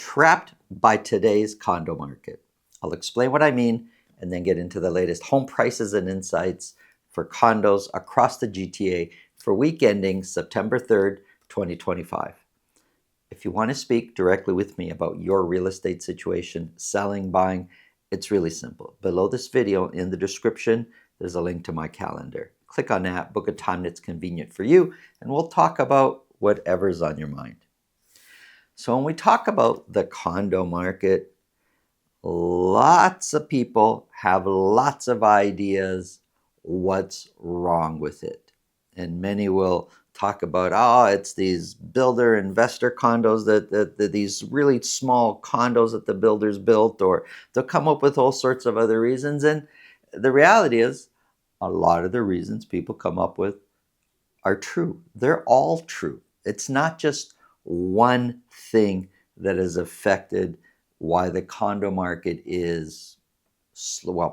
trapped by today's condo market. I'll explain what I mean and then get into the latest home prices and insights for condos across the GTA for week ending September 3rd, 2025. If you want to speak directly with me about your real estate situation, selling, buying, it's really simple. Below this video in the description, there's a link to my calendar. Click on that, book a time that's convenient for you, and we'll talk about whatever's on your mind. So when we talk about the condo market, lots of people have lots of ideas what's wrong with it. And many will talk about, it's these builder investor condos that these really small condos that the builders built, or they'll come up with all sorts of other reasons. And the reality is a lot of the reasons people come up with are true. They're all true. It's not just one thing that has affected why the condo market is,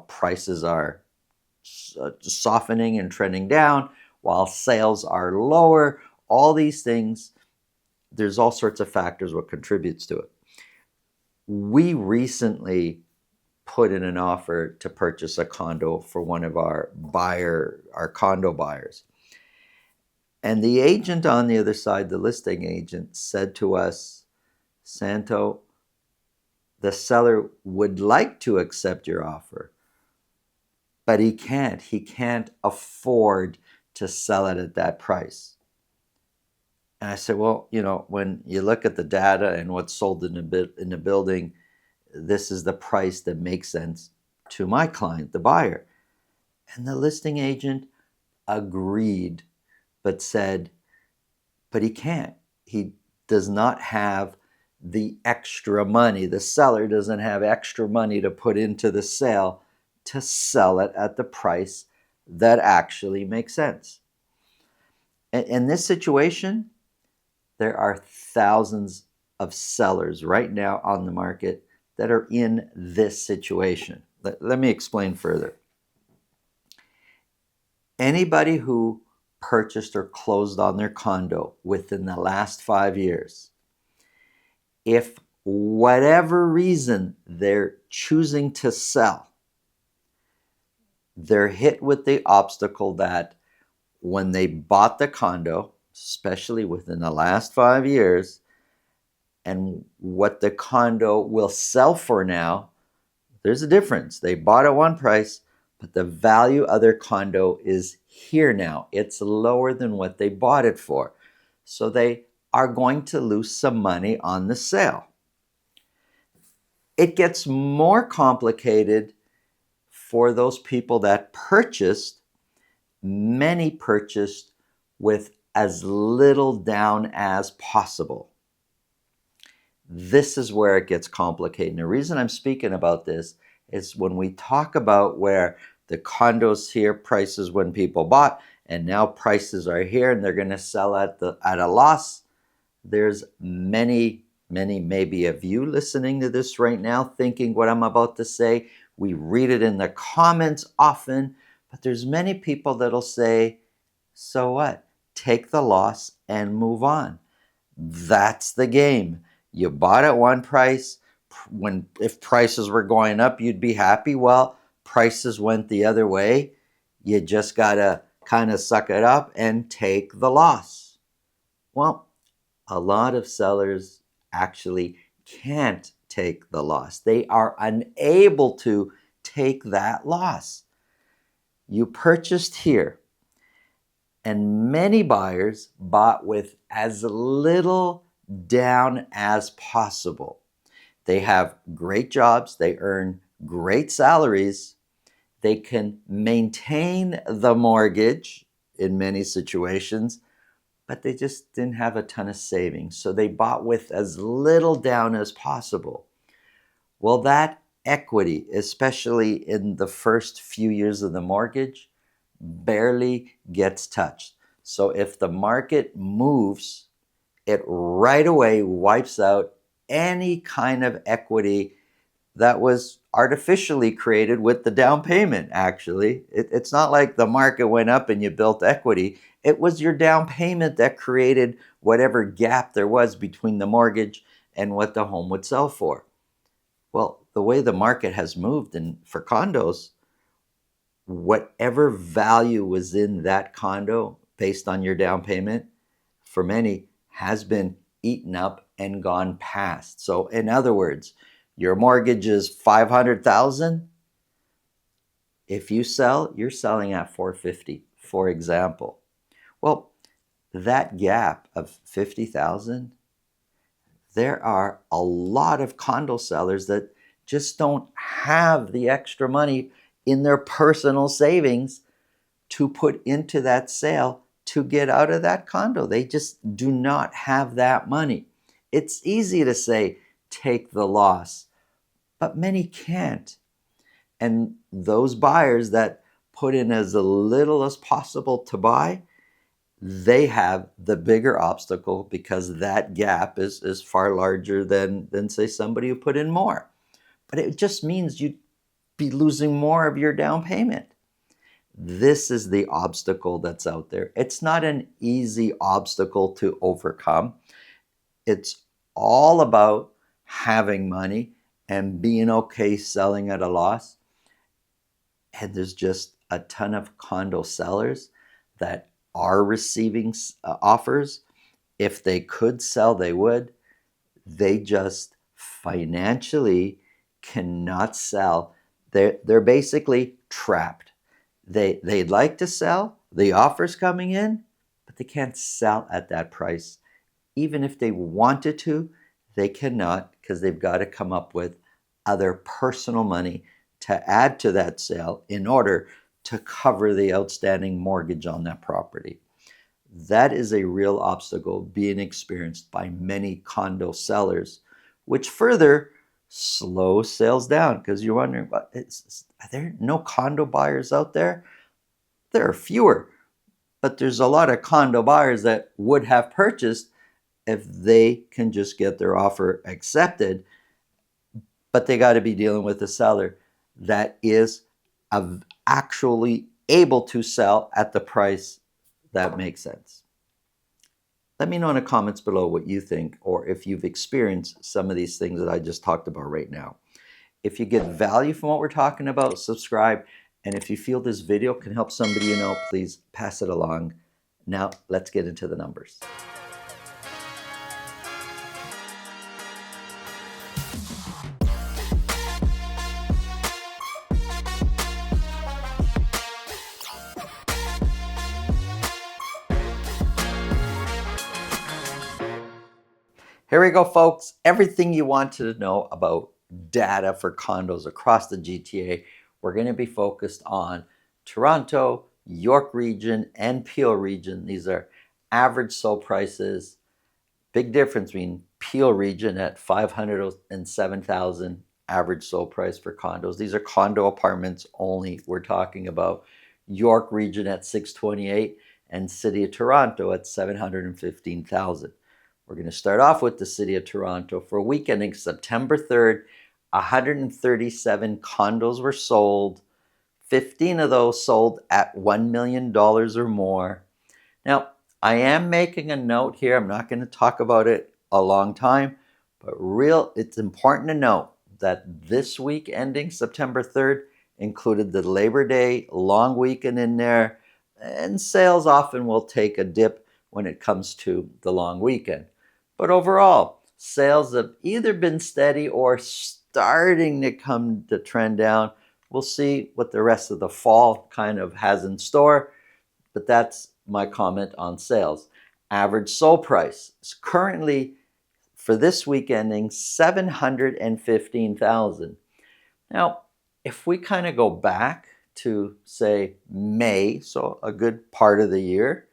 prices are softening and trending down, while sales are lower. All these things, there's all sorts of factors what contributes to it. We recently put in an offer to purchase a condo for one of our condo buyers. And the agent on the other side, the listing agent, said to us, Santo, the seller would like to accept your offer, but he can't. He can't afford to sell it at that price. And I said, well, when you look at the data and what's sold in the building, this is the price that makes sense to my client, the buyer. And the listing agent agreed, but said, but he can't. He does not have the extra money. The seller doesn't have extra money to put into the sale to sell it at the price that actually makes sense. In this situation, there are thousands of sellers right now on the market that are in this situation. Let me explain further. Anybody who purchased or closed on their condo within the last 5 years, if whatever reason they're choosing to sell, they're hit with the obstacle that when they bought the condo, especially within the last 5 years, and what the condo will sell for now, there's a difference. They bought at one price, but the value of their condo is here now. It's lower than what they bought it for. So they are going to lose some money on the sale. It gets more complicated for those people that purchased. Many purchased with as little down as possible. This is where it gets complicated. And the reason I'm speaking about this is when we talk about where the condos here, prices when people bought, and now prices are here and they're going to sell at a loss. There's many, maybe of you listening to this right now thinking what I'm about to say. We read it in the comments often, but there's many people that'll say, so what? Take the loss and move on. That's the game. You bought at one price. If prices were going up, you'd be happy. Well, prices went the other way. You just got to kind of suck it up and take the loss. Well, a lot of sellers actually can't take the loss. They are unable to take that loss. You purchased here, and many buyers bought with as little down as possible. They have great jobs. They earn great salaries. They can maintain the mortgage in many situations, but they just didn't have a ton of savings. So they bought with as little down as possible. Well, that equity, especially in the first few years of the mortgage, barely gets touched. So if the market moves, it right away wipes out any kind of equity that was artificially created with the down payment, actually. It's not like the market went up and you built equity. It was your down payment that created whatever gap there was between the mortgage and what the home would sell for. Well, the way the market has moved for condos, whatever value was in that condo based on your down payment, for many, has been eaten up and gone past. So in other words, your mortgage is $500,000. If you sell, you're selling at $450,000, for example. Well, that gap of $50,000, there are a lot of condo sellers that just don't have the extra money in their personal savings to put into that sale to get out of that condo. They just do not have that money. It's easy to say, take the loss, but many can't. And those buyers that put in as little as possible to buy, they have the bigger obstacle because that gap is far larger than say somebody who put in more. But it just means you'd be losing more of your down payment. This is the obstacle that's out there. It's not an easy obstacle to overcome. It's all about having money and being okay selling at a loss. And there's just a ton of condo sellers that are receiving offers. If they could sell, they would. They just financially cannot sell. They're basically trapped. They'd like to sell, the offer's coming in, but they can't sell at that price. Even if they wanted to, they cannot, because they've got to come up with other personal money to add to that sale in order to cover the outstanding mortgage on that property. That is a real obstacle being experienced by many condo sellers, which further slows sales down, because you're wondering, are there no condo buyers out there? There are fewer, but there's a lot of condo buyers that would have purchased if they can just get their offer accepted, but they got to be dealing with a seller that is actually able to sell at the price that makes sense. Let me know in the comments below what you think, or if you've experienced some of these things that I just talked about right now. If you get value from what we're talking about, subscribe. And if you feel this video can help somebody you know, please pass it along. Now, let's get into the numbers. Here we go, folks. Everything you wanted to know about data for condos across the GTA. We're going to be focused on Toronto, York region, and Peel region. These are average sold prices. Big difference between Peel region at $507,000 average sold price for condos. These are condo apartments only we're talking about. York region at $628,000 and City of Toronto at $715,000. We're going to start off with the City of Toronto. For a week ending September 3rd, 137 condos were sold. 15 of those sold at $1 million or more. Now, I am making a note here. I'm not going to talk about it a long time, but it's important to note that this week ending September 3rd included the Labor Day long weekend in there, and sales often will take a dip when it comes to the long weekend. But overall, sales have either been steady or starting to come to trend down. We'll see what the rest of the fall kind of has in store, but that's my comment on sales. Average sold price is currently, for this week ending, $715,000. Now, if we kind of go back to, say, May, so a good part of the year,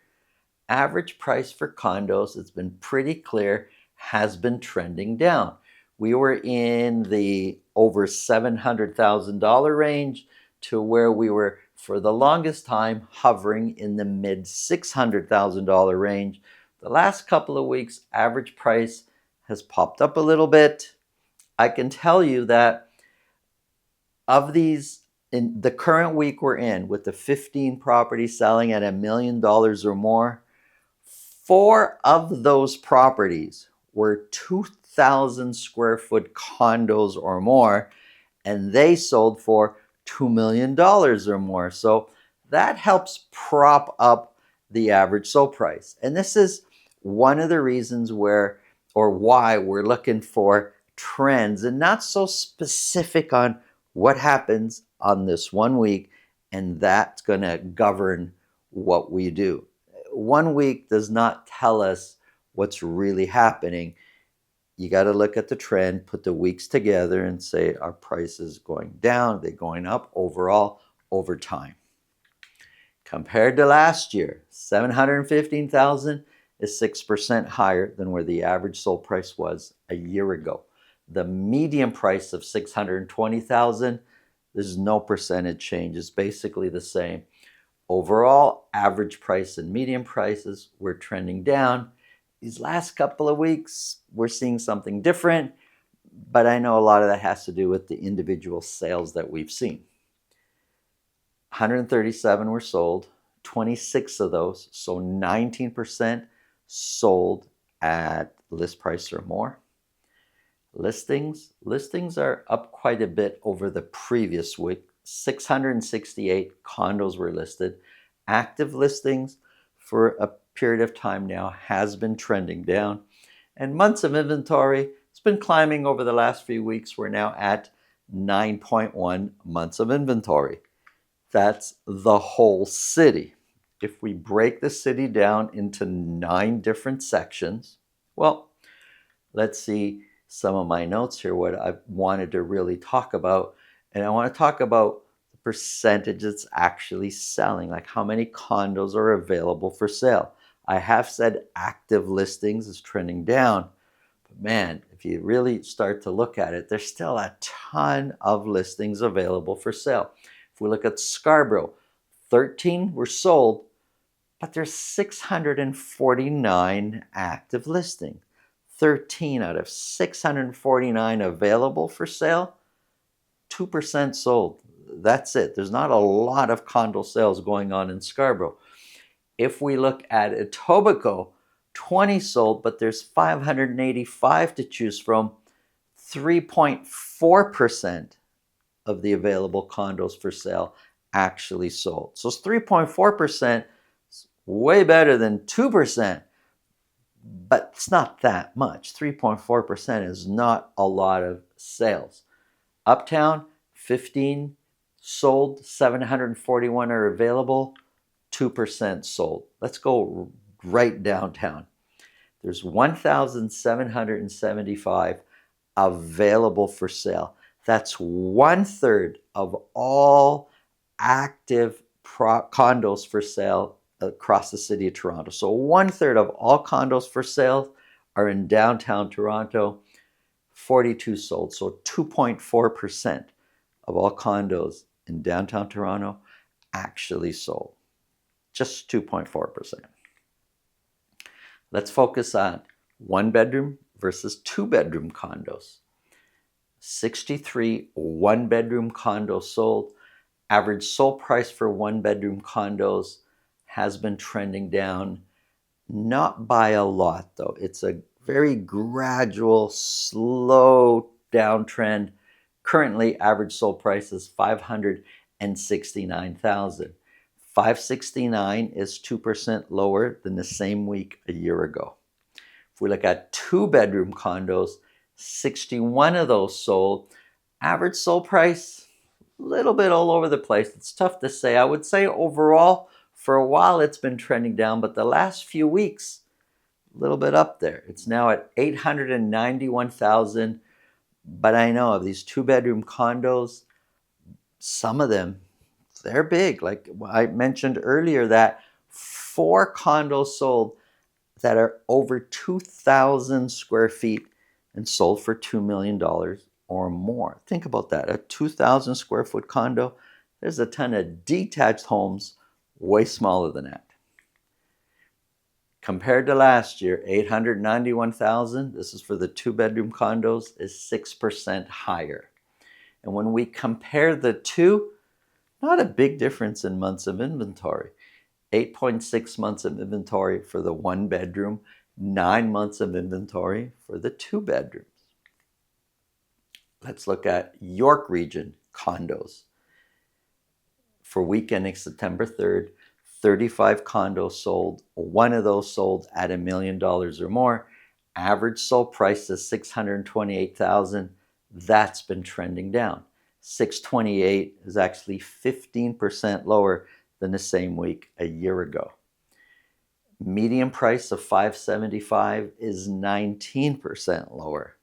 average price for condos, it's been pretty clear, has been trending down. We were in the over $700,000 range to where we were for the longest time hovering in the mid $600,000 range. The last couple of weeks, average price has popped up a little bit. I can tell you that of these, in the current week we're in, with the 15 properties selling at $1 million or more, 4 of those properties were 2,000 square foot condos or more, and they sold for $2 million or more. So that helps prop up the average sold price. And this is one of the reasons why we're looking for trends and not so specific on what happens on this one week, and that's going to govern what we do. 1 week does not tell us what's really happening. You got to look at the trend, put the weeks together and say, are prices going down? Are they going up overall over time? Compared to last year, 715,000 is 6% higher than where the average sold price was a year ago. The median price of 620,000, there's no percentage change. It's basically the same. Overall, average price and median prices were trending down. These last couple of weeks, we're seeing something different, but I know a lot of that has to do with the individual sales that we've seen. 137 were sold, 26 of those, so 19% sold at list price or more. Listings are up quite a bit over the previous week. 668 condos were listed. Active listings for a period of time now has been trending down. And months of inventory, it's been climbing over the last few weeks. We're now at 9.1 months of inventory. That's the whole city. If we break the city down into 9 different sections, well, let's see some of my notes here, what I wanted to really talk about. And I want to talk about the percentage that's actually selling, like how many condos are available for sale. I have said active listings is trending down, but man, if you really start to look at it, there's still a ton of listings available for sale. If we look at Scarborough, 13 were sold, but there's 649 active listings. 13 out of 649 available for sale, 2% sold. That's it. There's not a lot of condo sales going on in Scarborough. If we look at Etobicoke, 20 sold, but there's 585 to choose from. 3.4% of the available condos for sale actually sold. So it's 3.4%, way better than 2%. But it's not that much. 3.4% is not a lot of sales. Uptown, 15 sold, 741 are available, 2% sold. Let's go right downtown. There's 1,775 available for sale. That's 1/3 of all active condos for sale across the city of Toronto. So 1/3 of all condos for sale are in downtown Toronto, 42 sold. So 2.4% of all condos in downtown Toronto actually sold. Just 2.4%. Let's focus on 1-bedroom versus 2-bedroom condos. 63 1-bedroom condos sold. Average sold price for 1-bedroom condos has been trending down, not by a lot though. It's a very gradual, slow downtrend. Currently, average sold price is $569,000. $569 is 2% lower than the same week a year ago. If we look at 2-bedroom condos, 61 of those sold. Average sold price, a little bit all over the place. It's tough to say. I would say overall, for a while it's been trending down, but the last few weeks, a little bit up there. It's now at $891,000. But I know of these 2-bedroom condos, some of them, they're big. Like I mentioned earlier, that 4 condos sold that are over 2,000 square feet and sold for $2 million or more. Think about that. A 2,000 square foot condo, there's a ton of detached homes way smaller than that. Compared to last year, 891,000, this is for the 2-bedroom condos, is 6% higher. And when we compare the two, not a big difference in months of inventory. 8.6 months of inventory for the 1-bedroom, 9 months of inventory for the 2 bedrooms. Let's look at York Region condos. For week ending September 3rd, 35 condos sold. One of those sold at $1 million or more. Average sold price is $628,000. That's been trending down. 628 is actually 15% lower than the same week a year ago. Median price of $575 is 19% lower.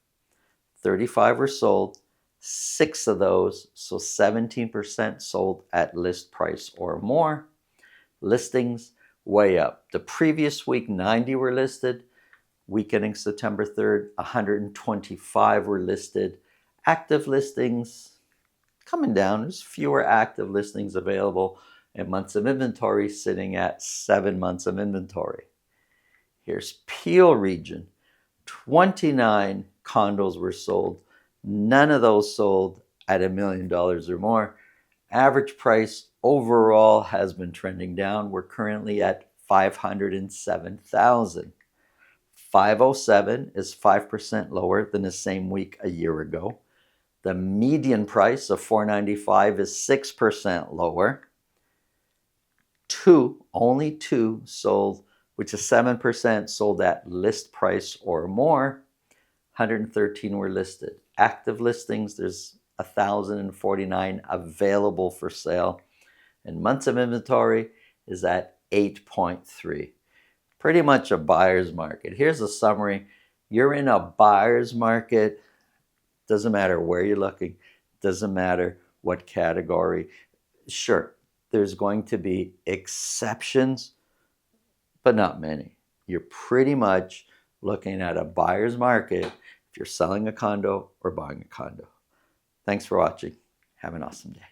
35 were sold. 6 of those, so 17%, sold at list price or more. Listings way up. The previous week, 90 were listed. Week ending September 3rd, 125 were listed. Active listings coming down. There's fewer active listings available, and months of inventory sitting at 7 months of inventory. Here's Peel Region. 29 condos were sold. None of those sold at $1 million or more. Average price overall has been trending down. We're currently at $507,000. 507 is 5% lower than the same week a year ago. The median price of $495 is 6% lower. Only two sold, which is 7%, sold at list price or more. 113 were listed. Active listings, there's 1,049 available for sale. And months of inventory is at 8.3. Pretty much a buyer's market. Here's a summary. You're in a buyer's market. Doesn't matter where you're looking. Doesn't matter what category. Sure, there's going to be exceptions, but not many. You're pretty much looking at a buyer's market if you're selling a condo or buying a condo. Thanks for watching. Have an awesome day.